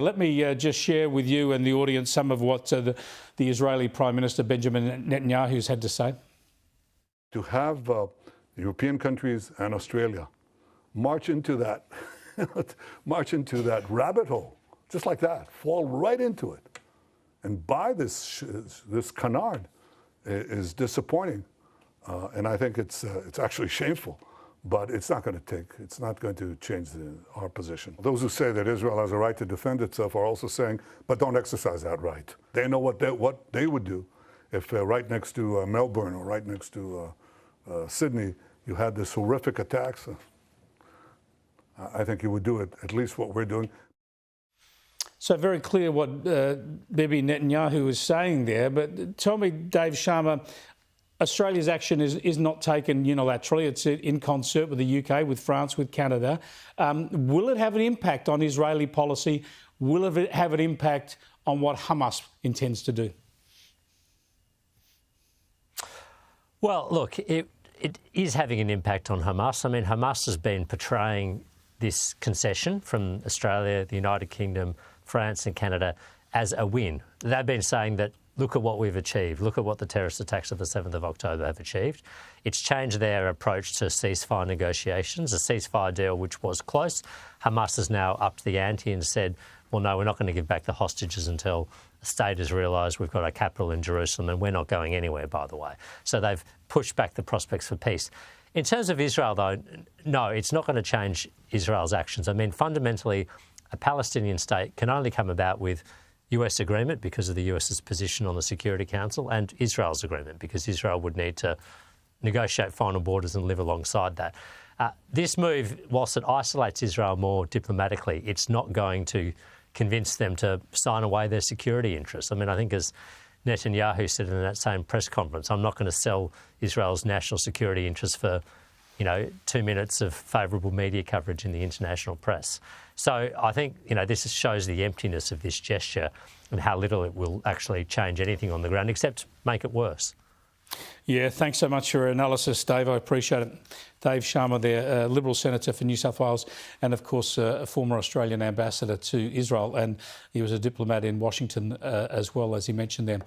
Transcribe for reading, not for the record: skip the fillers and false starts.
Let me just share with you and the audience some of what the Israeli Prime Minister Benjamin Netanyahu has had to say. To have European countries and Australia march into that, rabbit hole, just like that, fall right into it, and buy this canard is disappointing, and I think it's actually shameful. But it's not going to change our position. Those who say that Israel has a right to defend itself are also saying, but don't exercise that right. They know what they would do if right next to Melbourne or right next to Sydney, you had this horrific attacks. I think you would do it, at least what we're doing. So very clear what Bibi Netanyahu is saying there, but tell me, Dave Sharma, Australia's action is not taken unilaterally. It's in concert with the UK, with France, with Canada. Will it have an impact on Israeli policy? Will it have an impact on what Hamas intends to do? Well, look, it is having an impact on Hamas. I mean, Hamas has been portraying this concession from Australia, the United Kingdom, France and Canada as a win. They've been saying that, look at what we've achieved. Look at what the terrorist attacks of the 7th of October have achieved. It's changed their approach to ceasefire negotiations, a ceasefire deal which was close. Hamas has now upped the ante and said, well, no, we're not going to give back the hostages until the state has realised we've got our capital in Jerusalem and we're not going anywhere, by the way. So they've pushed back the prospects for peace. In terms of Israel, though, no, it's not going to change Israel's actions. I mean, fundamentally, a Palestinian state can only come about with US agreement because of the US's position on the Security Council, and Israel's agreement because Israel would need to negotiate final borders and live alongside that. This move, whilst it isolates Israel more diplomatically, it's not going to convince them to sign away their security interests. I mean, I think as Netanyahu said in that same press conference, I'm not going to sell Israel's national security interests for 2 minutes of favourable media coverage in the international press. So I think, this shows the emptiness of this gesture and how little it will actually change anything on the ground, except make it worse. Yeah, thanks so much for your analysis, Dave. I appreciate it. Dave Sharma there, Liberal Senator for New South Wales and, of course, a former Australian ambassador to Israel. And he was a diplomat in Washington as well, as he mentioned there.